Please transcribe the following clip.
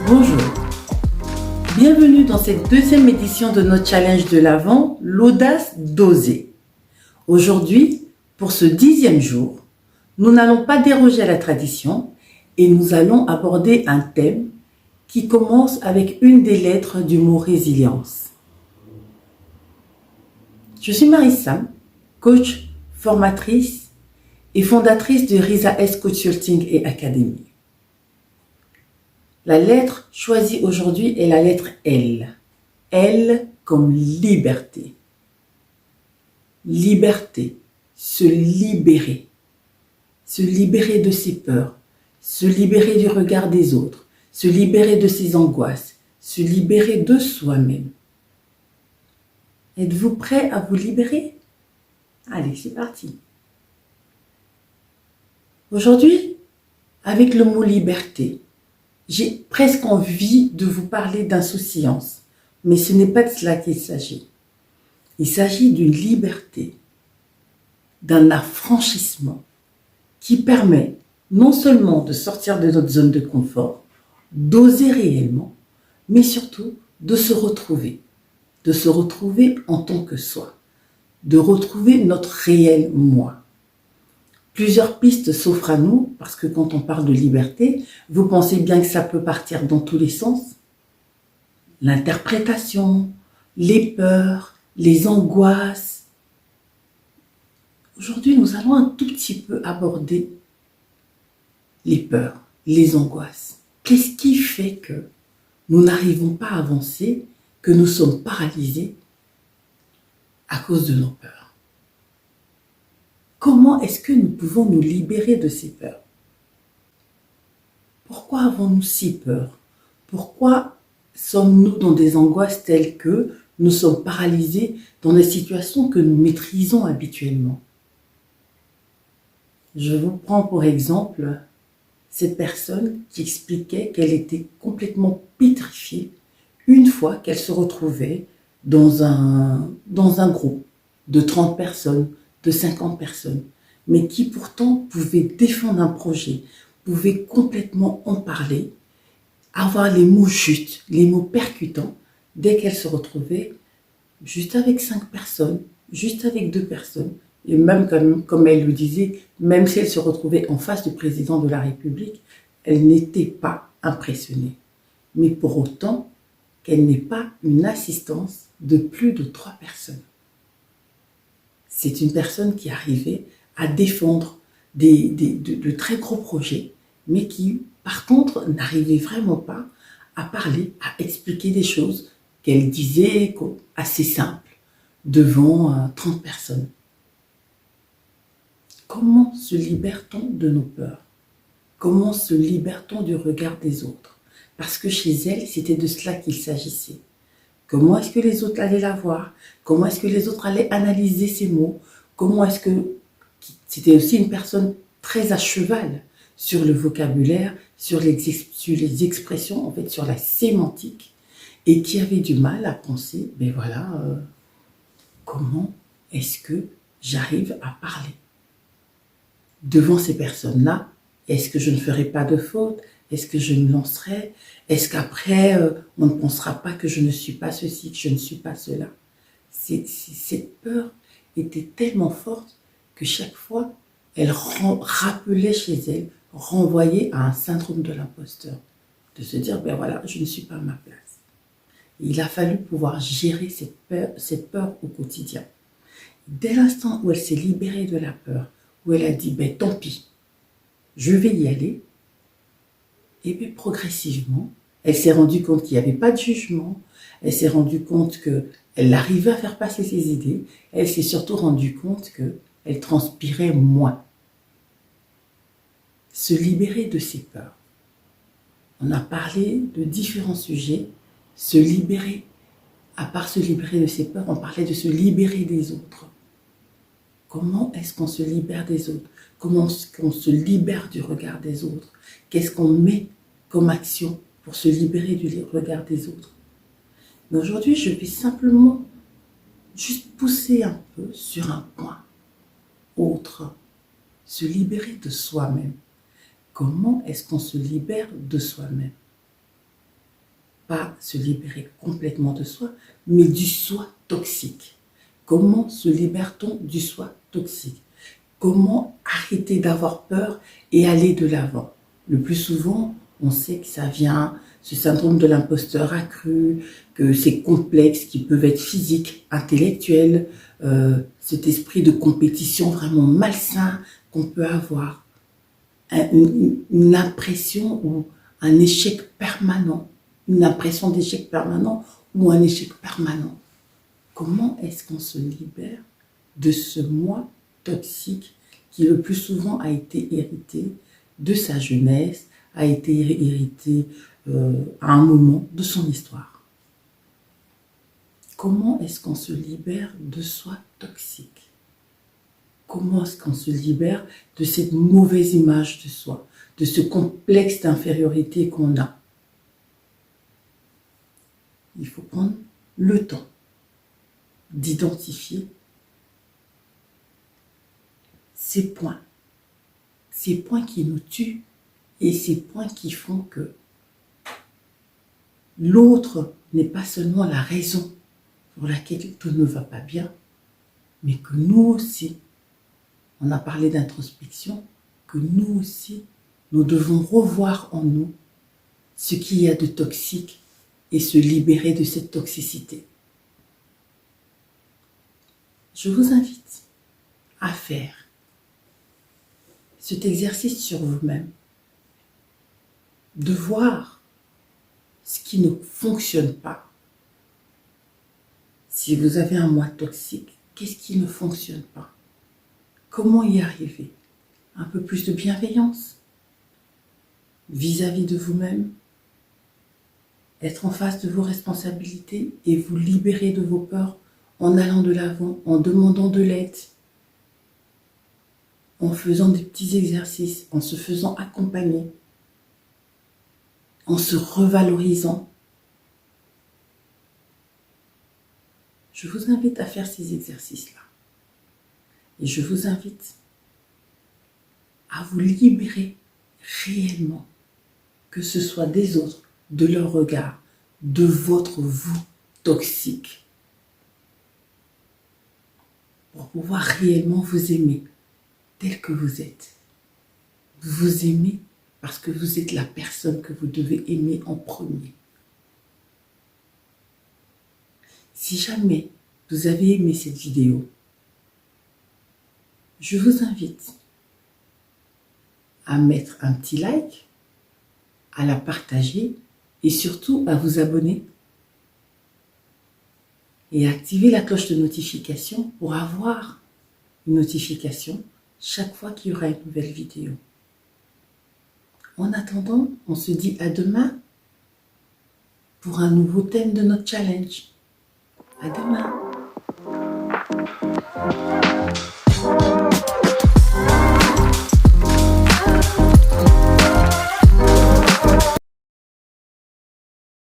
Bonjour, bienvenue dans cette deuxième édition de notre challenge de l'Avent, l'audace d'oser. Aujourd'hui, pour ce 10e jour, nous n'allons pas déroger à la tradition et nous allons aborder un thème qui commence avec une des lettres du mot résilience. Je suis Marie-Sam, coach, formatrice et fondatrice de Risa S Consulting et Academy. La lettre choisie aujourd'hui est la lettre L. L comme liberté. Liberté, se libérer. Se libérer de ses peurs, se libérer du regard des autres, se libérer de ses angoisses, se libérer de soi-même. Êtes-vous prêt à vous libérer? Allez, c'est parti. Aujourd'hui, avec le mot liberté, j'ai presque envie de vous parler d'insouciance, mais ce n'est pas de cela qu'il s'agit. Il s'agit d'une liberté, d'un affranchissement qui permet non seulement de sortir de notre zone de confort, d'oser réellement, mais surtout de se retrouver en tant que soi, de retrouver notre réel moi. Plusieurs pistes s'offrent à nous, parce que quand on parle de liberté, vous pensez bien que ça peut partir dans tous les sens. L'interprétation, les peurs, les angoisses. Aujourd'hui, nous allons un tout petit peu aborder les peurs, les angoisses. Qu'est-ce qui fait que nous n'arrivons pas à avancer, que nous sommes paralysés à cause de nos peurs? Comment est-ce que nous pouvons nous libérer de ces peurs? Pourquoi avons-nous si peur? Pourquoi sommes-nous dans des angoisses telles que nous sommes paralysés dans des situations que nous maîtrisons habituellement? Je vous prends pour exemple cette personne qui expliquait qu'elle était complètement pétrifiée une fois qu'elle se retrouvait dans un groupe de 30 personnes, de 50 personnes, mais qui pourtant pouvait défendre un projet, pouvait complètement en parler, avoir les mots justes, les mots percutants, dès qu'elle se retrouvait juste avec 5 personnes, juste avec 2 personnes, et même comme elle le disait, même si elle se retrouvait en face du président de la République, elle n'était pas impressionnée. Mais pour autant qu'elle n'ait pas une assistance de plus de 3 personnes. C'est une personne qui arrivait à défendre de très gros projets, mais qui, par contre, n'arrivait vraiment pas à parler, à expliquer des choses qu'elle disait assez simples devant 30 personnes. Comment se libère-t-on de nos peurs? Comment se libère-t-on du regard des autres? Parce que chez elle, c'était de cela qu'il s'agissait. Comment est-ce que les autres allaient la voir? Comment est-ce que les autres allaient analyser ses mots? Comment est-ce que... C'était aussi une personne très à cheval sur le vocabulaire, sur les expressions, en fait, sur la sémantique, et qui avait du mal à penser, ben voilà, comment est-ce que j'arrive à parler devant ces personnes-là? Est-ce que je ne ferai pas de faute? Est-ce que je me lancerai? Est-ce qu'après, on ne pensera pas que je ne suis pas ceci, que je ne suis pas cela? Cette peur était tellement forte que chaque fois, elle rappelait chez elle, renvoyait à un syndrome de l'imposteur. De se dire, ben voilà, je ne suis pas à ma place. Il a fallu pouvoir gérer cette peur au quotidien. Dès l'instant où elle s'est libérée de la peur, où elle a dit, ben tant pis, je vais y aller, et puis progressivement, elle s'est rendue compte qu'il n'y avait pas de jugement, elle s'est rendue compte qu'elle arrivait à faire passer ses idées, elle s'est surtout rendue compte qu'elle transpirait moins. Se libérer de ses peurs. On a parlé de différents sujets, se libérer, à part se libérer de ses peurs, on parlait de se libérer des autres. Comment est-ce qu'on se libère des autres? Comment est-ce qu'on se libère du regard des autres? Qu'est-ce qu'on met comme action pour se libérer du regard des autres? Mais aujourd'hui, je vais simplement juste pousser un peu sur un point autre. Se libérer de soi-même. comment est-ce qu'on se libère de soi-même? Pas se libérer complètement de soi, mais du soi toxique. Comment se libère-t-on du soi toxique? Comment arrêter d'avoir peur et aller de l'avant? Le plus souvent, on sait que ça vient, ce syndrome de l'imposteur accru, que ces complexes qui peuvent être physiques, intellectuels, cet esprit de compétition vraiment malsain qu'on peut avoir, une impression ou un échec permanent, une impression d'échec permanent ou un échec permanent. Comment est-ce qu'on se libère de ce moi toxique qui le plus souvent a été hérité de sa jeunesse, a été hérité à un moment de son histoire? Comment est-ce qu'on se libère de soi toxique? Comment est-ce qu'on se libère de cette mauvaise image de soi, de ce complexe d'infériorité qu'on a? Il faut prendre le temps d'identifier ces points qui nous tuent et ces points qui font que l'autre n'est pas seulement la raison pour laquelle tout ne va pas bien, mais que nous aussi, on a parlé d'introspection, que nous aussi, nous devons revoir en nous ce qu'il y a de toxique et se libérer de cette toxicité. Je vous invite à faire cet exercice sur vous-même, de voir ce qui ne fonctionne pas. Si vous avez un moi toxique, qu'est-ce qui ne fonctionne pas? Comment y arriver? Un peu plus de bienveillance vis-à-vis de vous-même, être en face de vos responsabilités et vous libérer de vos peurs en allant de l'avant, en demandant de l'aide, en faisant des petits exercices, en se faisant accompagner, en se revalorisant. Je vous invite à faire ces exercices-là. Et je vous invite à vous libérer réellement, que ce soit des autres, de leur regard, de votre vous toxique, pour pouvoir réellement vous aimer tel que vous êtes. Vous vous aimez parce que vous êtes la personne que vous devez aimer en premier. Si jamais vous avez aimé cette vidéo, je vous invite à mettre un petit like, à la partager et surtout à vous abonner et activer la cloche de notification pour avoir une notification chaque fois qu'il y aura une nouvelle vidéo. En attendant, on se dit à demain pour un nouveau thème de notre challenge. À demain.